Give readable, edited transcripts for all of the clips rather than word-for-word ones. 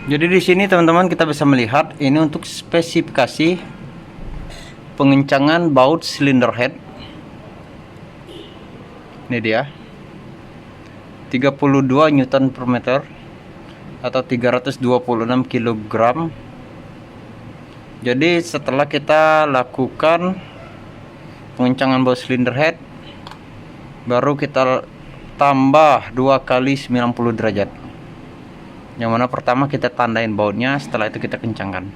Jadi di sini teman-teman kita bisa melihat ini untuk spesifikasi pengencangan baut silinder head. Ini dia. 32 Newton per meter atau 326 kg. Jadi setelah kita lakukan pengencangan baut silinder head, baru kita tambah 2 kali 90 derajat. Yang mana pertama kita tandain bautnya, setelah itu kita kencangkan.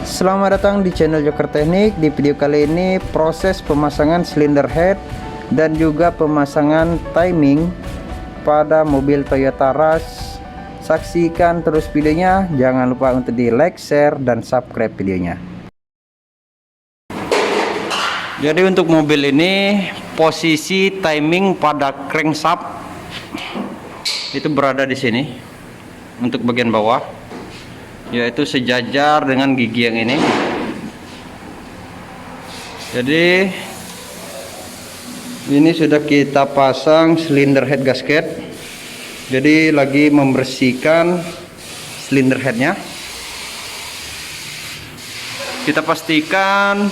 Selamat datang di channel Joker Teknik. Di video kali ini proses pemasangan silinder head dan juga pemasangan timing pada mobil Toyota Rush. Saksikan terus videonya, jangan lupa untuk di like, share, dan subscribe videonya. Jadi untuk mobil ini posisi timing pada crankshaft itu berada di sini untuk bagian bawah, yaitu sejajar dengan gigi yang ini. Jadi ini sudah kita pasang silinder head gasket. Jadi lagi membersihkan silinder headnya. Kita pastikan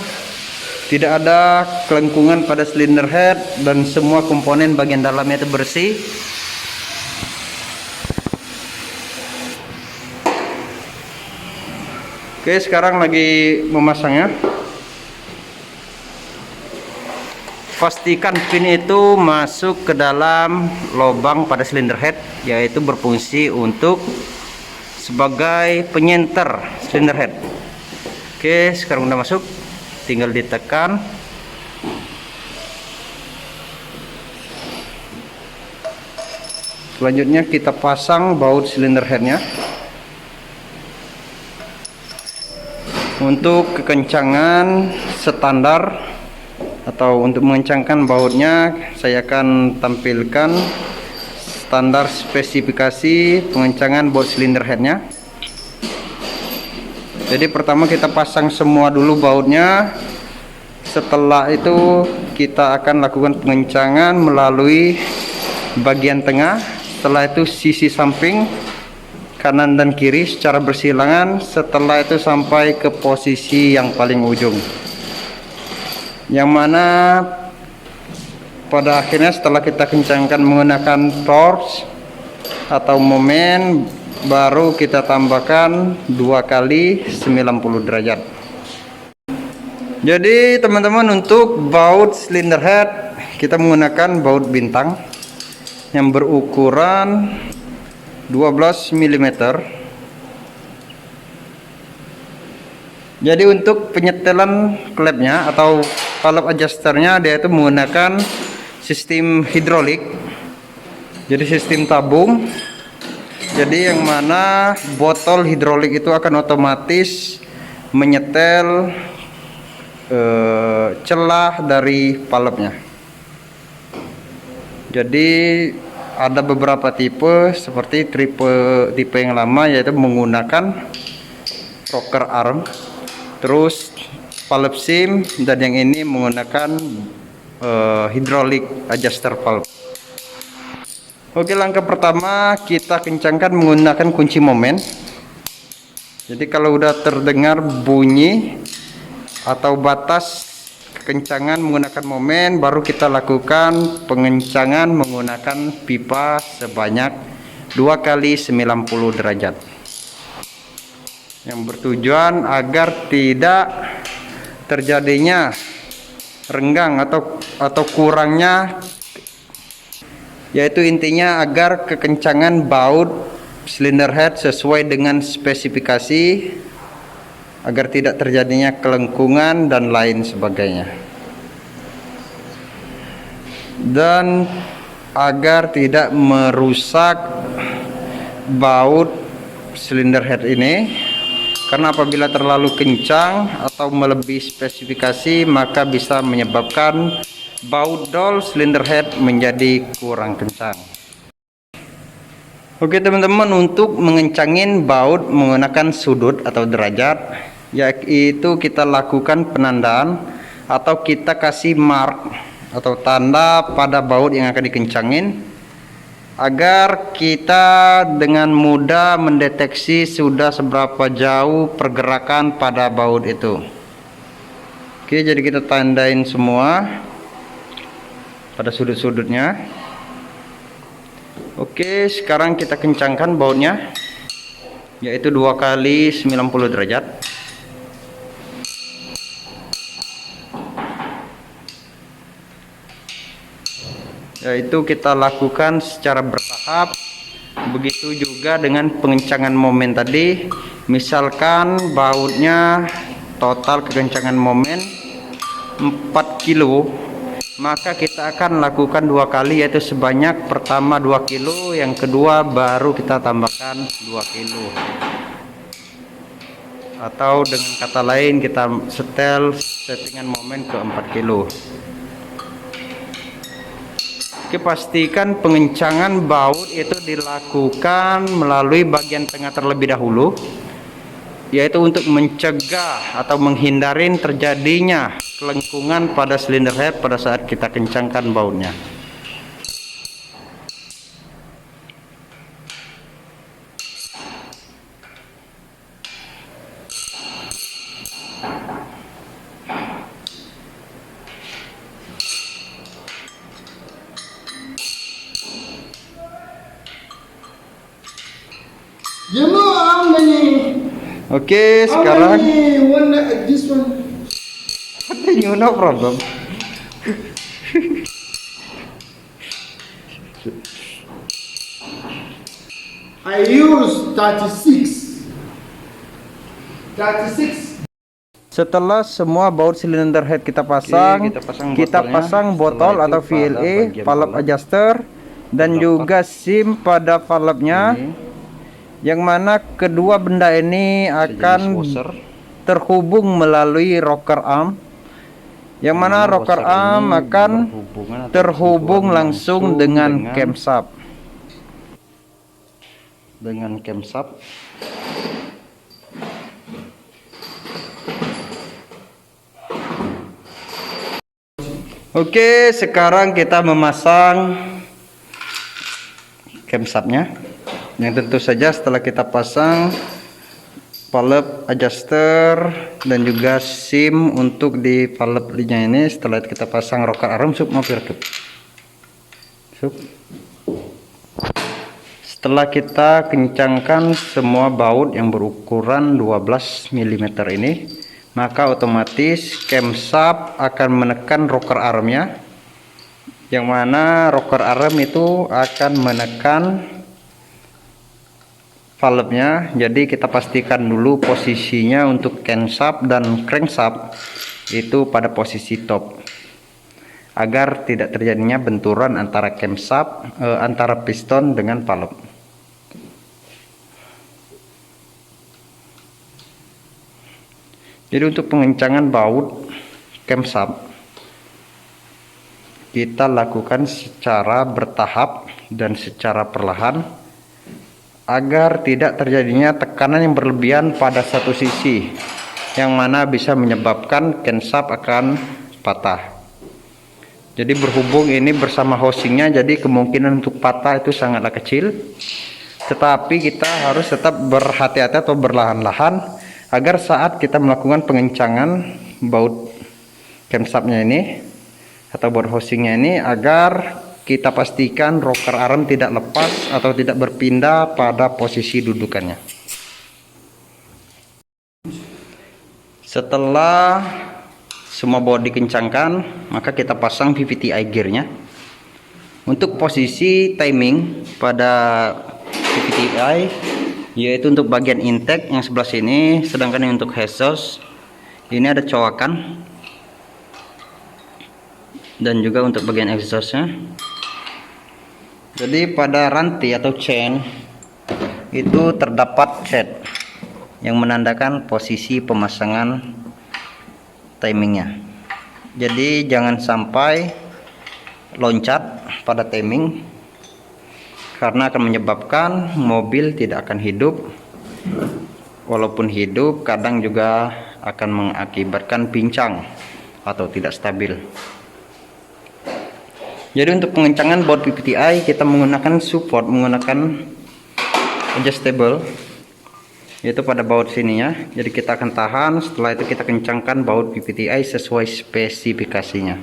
tidak ada kelengkungan pada silinder head dan semua komponen bagian dalamnya itu bersih. Oke, sekarang lagi memasangnya. Pastikan pin itu masuk ke dalam lubang pada silinder head, yaitu berfungsi untuk sebagai penyenter silinder head. Oke, sekarang udah masuk, tinggal ditekan. Selanjutnya kita pasang baut silinder headnya. Untuk kekencangan standar atau untuk mengencangkan bautnya, saya akan tampilkan standar spesifikasi pengencangan baut silinder headnya. Jadi pertama kita pasang semua dulu bautnya. Setelah itu kita akan lakukan pengencangan melalui bagian tengah. Setelah itu sisi samping, kanan dan kiri secara bersilangan. Setelah itu sampai ke posisi yang paling ujung, yang mana pada akhirnya setelah kita kencangkan menggunakan torque atau momen, baru kita tambahkan 2 kali 90 derajat. Jadi teman-teman, untuk baut silinder head kita menggunakan baut bintang yang berukuran 12 mm. Jadi untuk penyetelan klepnya atau valve adjusternya, dia itu menggunakan sistem hidrolik. Jadi sistem tabung. Jadi yang mana botol hidrolik itu akan otomatis menyetel celah dari valve-nya. Jadi ada beberapa tipe, seperti tipe yang lama, yaitu menggunakan rocker arm, terus valve sim, dan yang ini menggunakan hydraulic adjuster valve. Oke, langkah pertama kita kencangkan menggunakan kunci momen. Jadi kalau udah terdengar bunyi atau batas kekencangan menggunakan momen, baru kita lakukan pengencangan menggunakan pipa sebanyak 2 kali 90 derajat, yang bertujuan agar tidak terjadinya renggang atau kurangnya, yaitu intinya agar kekencangan baut silinder head sesuai dengan spesifikasi, agar tidak terjadinya kelengkungan dan lain sebagainya, dan agar tidak merusak baut silinder head ini. Karena apabila terlalu kencang atau melebihi spesifikasi, maka bisa menyebabkan baut dol silinder head menjadi kurang kencang. Oke teman-teman, untuk mengencangin baut menggunakan sudut atau derajat, yaitu kita lakukan penandaan atau kita kasih mark atau tanda pada baut yang akan dikencangin agar kita dengan mudah mendeteksi sudah seberapa jauh pergerakan pada baut itu. Oke, jadi kita tandain semua pada sudut-sudutnya. Oke, sekarang kita kencangkan bautnya, yaitu 2 kali 90 derajat. Yaitu kita lakukan secara bertahap. Begitu juga dengan pengencangan momen tadi. Misalkan bautnya total kekencangan momen 4 kilo, maka kita akan lakukan 2 kali, yaitu sebanyak pertama 2 kilo, yang kedua baru kita tambahkan 2 kilo. Atau dengan kata lain kita setel settingan momen ke 4 kilo. Oke, pastikan pengencangan baut itu dilakukan melalui bagian tengah terlebih dahulu, yaitu untuk mencegah atau menghindari terjadinya kelengkungan pada silinder head pada saat kita kencangkan bautnya. You know how many? Oke, How sekarang many one this one? you no problem. I use 36. 36. Setelah semua baut silinder head kita pasang, kita pasang botol atau VLA, valve adjuster, dan juga SIM pada valve-nya, yang mana kedua benda ini akan terhubung melalui rocker arm, yang mana rocker arm akan terhubung langsung dengan camshaft. Oke, sekarang kita memasang camshaftnya, yang tentu saja setelah kita pasang valve adjuster dan juga SIM untuk di valve-nya ini. Setelah kita pasang rocker arm, setelah kita kencangkan semua baut yang berukuran 12 mm ini, maka otomatis camshaft akan menekan rocker armnya, yang mana rocker arm itu akan menekan valve-nya. Jadi kita pastikan dulu posisinya untuk camshaft dan crankshaft itu pada posisi top, agar tidak terjadinya benturan antara camshaft antara piston dengan valve. Jadi untuk pengencangan baut camshaft kita lakukan secara bertahap dan secara perlahan, agar tidak terjadinya tekanan yang berlebihan pada satu sisi, yang mana bisa menyebabkan camshaft akan patah. Jadi berhubung ini bersama housingnya, jadi kemungkinan untuk patah itu sangatlah kecil. Tetapi kita harus tetap berhati-hati atau berlahan-lahan, agar saat kita melakukan pengencangan baut camshaftnya ini atau baut housingnya ini, agar kita pastikan rocker arm tidak lepas atau tidak berpindah pada posisi dudukannya. Setelah semua baut dikencangkan, maka kita pasang VVTi gearnya. Untuk posisi timing pada VVTi, yaitu untuk bagian intake yang sebelah sini, sedangkan yang untuk exhaust ini ada coakan, dan juga untuk bagian exhaustnya. Jadi pada rantai atau chain itu terdapat thread yang menandakan posisi pemasangan timingnya. Jadi jangan sampai loncat pada timing, karena akan menyebabkan mobil tidak akan hidup. Walaupun hidup, kadang juga akan mengakibatkan pincang atau tidak stabil. Jadi untuk pengencangan baut PPTI kita menggunakan support, menggunakan adjustable, yaitu pada baut sininya. Jadi kita akan tahan, setelah itu kita kencangkan baut PPTI sesuai spesifikasinya.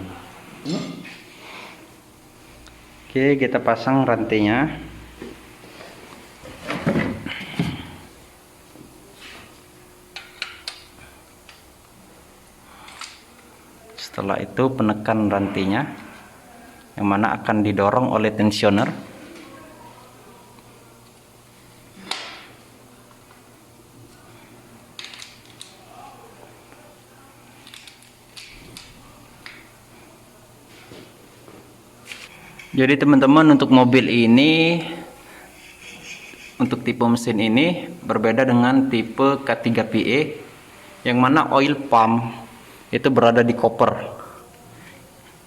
Oke, kita pasang rantainya. Setelah itu penekan rantainya, yang mana akan didorong oleh tensioner. Jadi teman-teman, untuk mobil ini, untuk tipe mesin ini berbeda dengan tipe K3PE, yang mana oil pump itu berada di koper.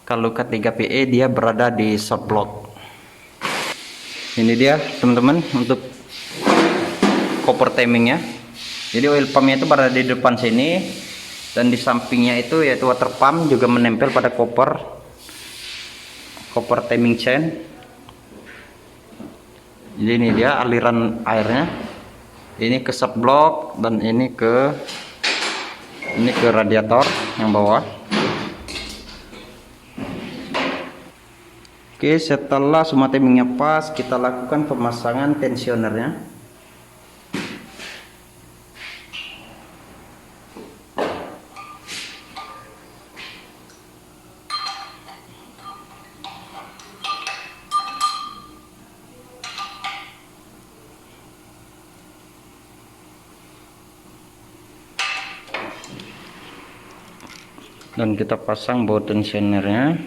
Kalau K3PE dia berada di short block. Ini dia teman-teman untuk koper timingnya. Jadi oil pumpnya itu berada di depan sini, dan di sampingnya itu yaitu water pump juga menempel pada koper timing chain. Jadi ini dia aliran airnya. Ini ke short block dan ini ke radiator yang bawah. Oke, setelah semua timingnya pas, kita lakukan pemasangan tensionernya. Dan kita pasang baut tensionernya.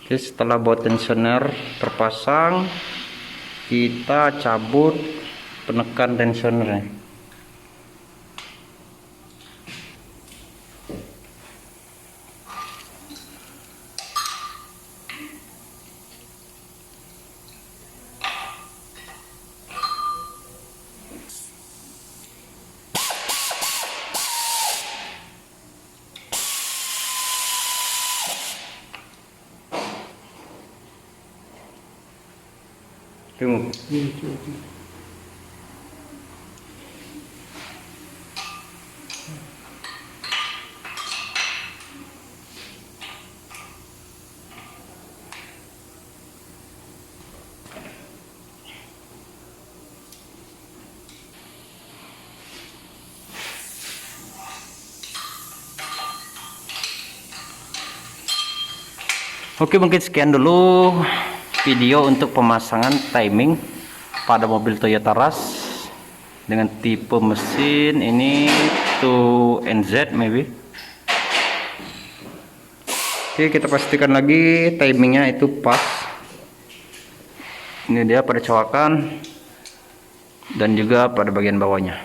Oke, setelah baut tensioner terpasang, kita cabut penekan tensionernya. Tunggu. Oke, mungkin sekian dulu video untuk pemasangan timing pada mobil Toyota Rush dengan tipe mesin ini 2NZ maybe. Oke, kita pastikan lagi timingnya itu pas. Ini dia pada cowakan dan juga pada bagian bawahnya.